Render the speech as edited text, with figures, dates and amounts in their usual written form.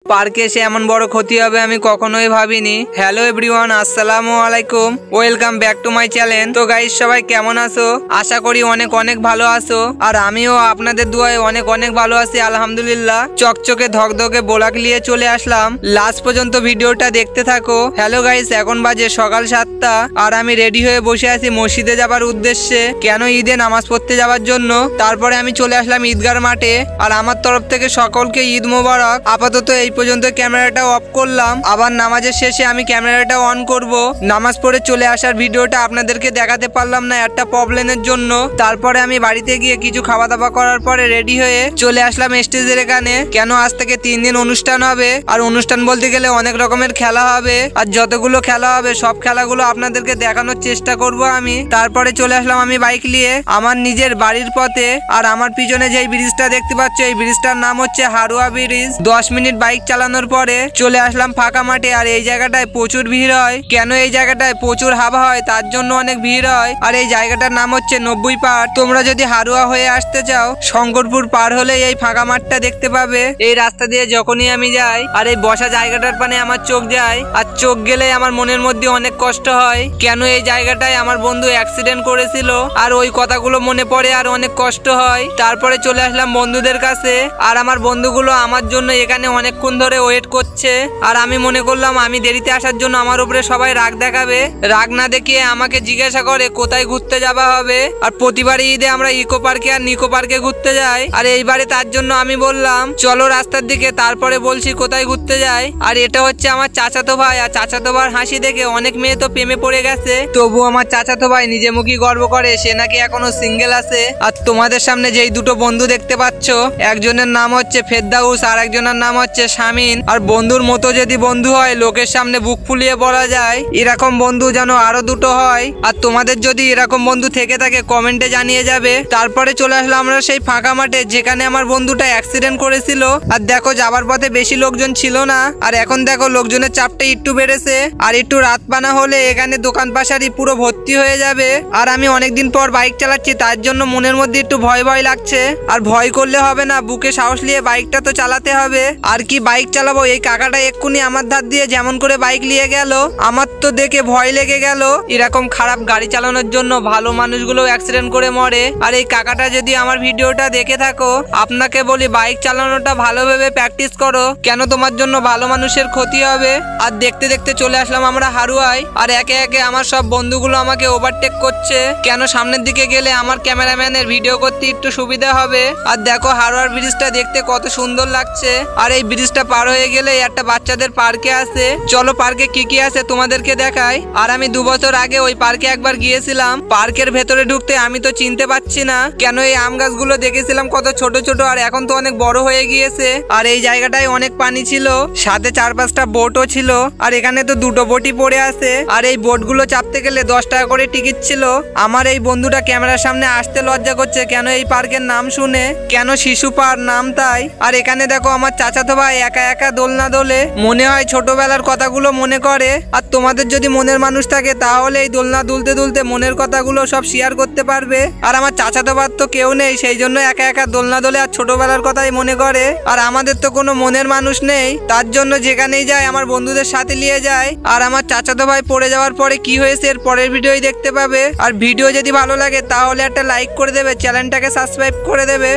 পার্কে এসে এমন বড় ক্ষতি হবে আমি কখনোই ভাবিনি। হ্যালো এভরিওয়ান, আসসালামু আলাইকুম, welcome back to my channel. তো গাইস, সবাই কেমন আছো? আশা করি অনেক অনেক ভালো আছো। আর আমিও আপনাদের দুয়ায় অনেক অনেক ভালো আছি আলহামদুলিল্লাহ। চকচকে ধকধকে বোলাক নিয়ে চলে আসলাম, লাস্ট পর্যন্ত ভিডিওটা দেখতে থাকো। হ্যালো গাইস, এখন বাজে সকাল 7টা আর আমি রেডি হয়ে বসে আছি মসজিদে যাবার উদ্দেশ্যে। কেন? ঈদে নামাজ পড়তে যাওয়ার জন্য। তারপরে আমি চলে আসলাম ঈদগার মাঠে। আর আমার তরফ থেকে সকলকে ঈদ মোবারক। আপাতত এই পর্যন্ত ক্যামেরাটা অফ করলাম, আবার নামাজের শেষে আমি ক্যামেরাটা অন করব। নামাজ পড়ে চলে আসার ভিডিওটা আপনাদেরকে দেখাতে পারলাম না একটা প্রবলেমের জন্য। তারপরে আমি বাড়িতে গিয়ে কিছু খাওয়া দাওয়া করার পরে রেডি হয়ে চলে আসলাম স্টেজের এখানে। কেন? আজ থেকে 3 দিন অনুষ্ঠান হবে। আর অনুষ্ঠান বলতে গেলে অনেক রকমের খেলা হবে। আর যতগুলো খেলা হবে সব খেলাগুলো আপনাদেরকে দেখানোর চেষ্টা করব আমি। তারপরে চলে আসলাম আমি বাইক নিয়ে আমার নিজের বাড়ির পথে। আর আমার পিছনে যে ব্রিজটা দেখতে পাচ্ছ, এই ব্রিজটার নাম হচ্ছে হারুয়া ব্রিজ। 10 মিনিট বাইক চালানোর পরে চলে আসলাম ফাঁকা মাঠে। আর এই জায়গাটায় প্রচুর ভিড় হয়। কেন? এই জায়গাটায় প্রচুর হাওয়া হয়, তার জন্য অনেক ভিড় হয়। আর এই জায়গাটার নাম হচ্ছে 90 পার। তোমরা যদি হারুয়া হয়ে আসতে চাও, শঙ্করপুর পার হলে এই ফাঁকা মাঠটা দেখতে পাবে। এই রাস্তা দিয়ে যখনই আমি যাই আর এই বসা জায়গাটার পানে আমার চোখ যায়। আর চোখ গেলে আমার মনের মধ্যে অনেক কষ্ট হয়। কেন? এই জায়গাটায় আমার বন্ধু অ্যাক্সিডেন্ট করেছিল। আর ওই কথাগুলো মনে পড়ে আর অনেক কষ্ট হয়। তারপরে চলে আসলাম বন্ধুদের কাছে। আর আমার বন্ধুগুলো আমার জন্য এখানে অনেকক্ষণ ধরে ওয়েট করছে। আর আমি মনে করলাম আমি দেরিতে আসার জন্য আমার উপরে সবাই রাগ দেখাবে। রাগ না দেখিয়ে আমাকে জিজ্ঞাসা করে কোথায় ঘুরতে যাওয়া হবে। আর প্রতিবারই ঈদে আমরা ইকো পার্কে আর নিকো পার্কে ঘুরতে যাই। আর এইবারে তার জন্য আমি বললাম চলো রাস্তার দিকে, তারপরে বলছি কোথায় ঘুরতে যাই। আর এটা হচ্ছে আমার চাচাতো ভাই। আর চাচাতো ভাইয়ের হাসি দেখে অনেক মেয়ে তো প্রেমে পড়ে গেছে। তবু আমার চাচাতো ভাই নিজে মুখী গর্ব করে সে নাকি এখনো সিঙ্গেল আছে। আর তোমাদের সামনে যেই দুটো বন্ধু দেখতে পাচ্ছ, একজনের নাম হচ্ছে ফেরদাউস আর একজনের নাম হচ্ছে শামিন। আর বন্ধুর মতো যদি বন্ধু হয় লোকের সামনে বুক ফুলিয়ে বলা যায়, এরকম বন্ধু যেন আরো দুটো হয়। আর তোমাদের যদি এরকম বন্ধু থেকে থাকে কমেন্টে জানিয়ে যাবে। তারপরে চলে আসলাম আমরা সেই ফাঁকা মাঠে যেখানে আমার বন্ধুটা অ্যাক্সিডেন্ট করেছিল। আর দেখো যাবার পথে বেশি লোকজন ছিল না। আর এখন দেখো লোকজনের চাপটা একটু বেড়েছে। আর একটু রাত পানা হলে এখানে দোকান পাশারি পুরো ভর্তি হয়ে যাবে। আর আমি অনেকদিন পর বাইক চালাচ্ছি, তার জন্য মনের মধ্যে একটু ভয় ভয় লাগছে। আর ভয় করলে হবে না, বুকে সাহস নিয়ে বাইকটা তো চালাতে হবে। আর কি বাইক চালাবো, এই কাকাটা এক্ষুনি আমার ধার দিয়ে যেমন করে বাইক নিয়ে গেল, আমার তো দেখে ভয় লেগে গেল। এরকম খারাপ গাড়ি চালানোর জন্য ভালো মানুষগুলো অ্যাক্সিডেন্ট করে মরে। আর এই কাকাটা যদি আমার ভিডিওটা দেখে থাকো, আপনাকে বলি বাইক চালানোটা ভালোভাবে প্র্যাকটিস করো। কেন? তোমার জন্য ভালো মানুষের ক্ষতি হবে। আর দেখতে দেখতে চলে আসলাম আমরা হারুয়ায়। আর একে একে আমার সব বন্ধুগুলো আমাকে ওভারটেক করছে। কেন? সামনের দিকে গেলে আমার ক্যামেরাম্যানের ভিডিও করতে একটু সুবিধা হবে। আর দেখো হারুয়ার ব্রিজটা দেখতে কত সুন্দর লাগছে। আর এই ব্রিজটা পার হয়ে গেলে একটা বাচ্চাদের পার্কে আছে। চলো পার্কে কি কি আছে তোমাদেরকে দেখাই। আর আমি 2 বছর আগে ওই পার্কে একবার গিয়েছিলাম। পার্কের ভেতরে ঢুকতে আমি তো চিনতে পারছি না। কেন? এই আম গাছগুলো দেখেছিলাম কত ছোট ছোট, আর এখন তো অনেক বড় হয়ে গিয়েছে। আর এই জায়গাটায় অনেক পানি ছিল, সাথে 4-5টা বোটও ছিল। আর এখানে তো 2টো বোটই পড়ে আছে। আর এই বোটগুলো চাপতে গেলে 10 টাকা করে টিকিট ছিল। আমার এই বন্ধুটা ক্যামেরার সামনে আসতে লজ্জা করছে। কেন? এই পার্কের নাম শুনে। কেন? শিশু পার্ক নাম তাই। আর এখানে দেখো আমার চাচাতো ভাই একা একা দোলনা দোলে, মনে হয় ছোটবেলার কথাগুলো মনে করে। আর তোমাদের যদি মনের মানুষ থাকে তাহলে এই দোলনা দুলতে দুলতে মনের কথাগুলো সব শেয়ার করতে পারবে। আর আমার চাচাতো ভাই তো কেউ নেই, সেই জন্য একা একা দোলনা দোলে আর ছোটবেলার কথাই মনে করে। আর আমাদের তো কোনো মনের মানুষ নেই, তার জন্য যেখানেই যায় আমার বন্ধুদের সাথে নিয়ে যায়। আর আমার চাচাতো ভাই পড়ে যাওয়ার পরে কি হয়েছে এর পরের ভিডিওই দেখতে পাবে। আর ভিডিও যদি ভালো লাগে তাহলে একটা লাইক করে দেবে, চ্যানেলটাকে সাবস্ক্রাইব করে দেবে।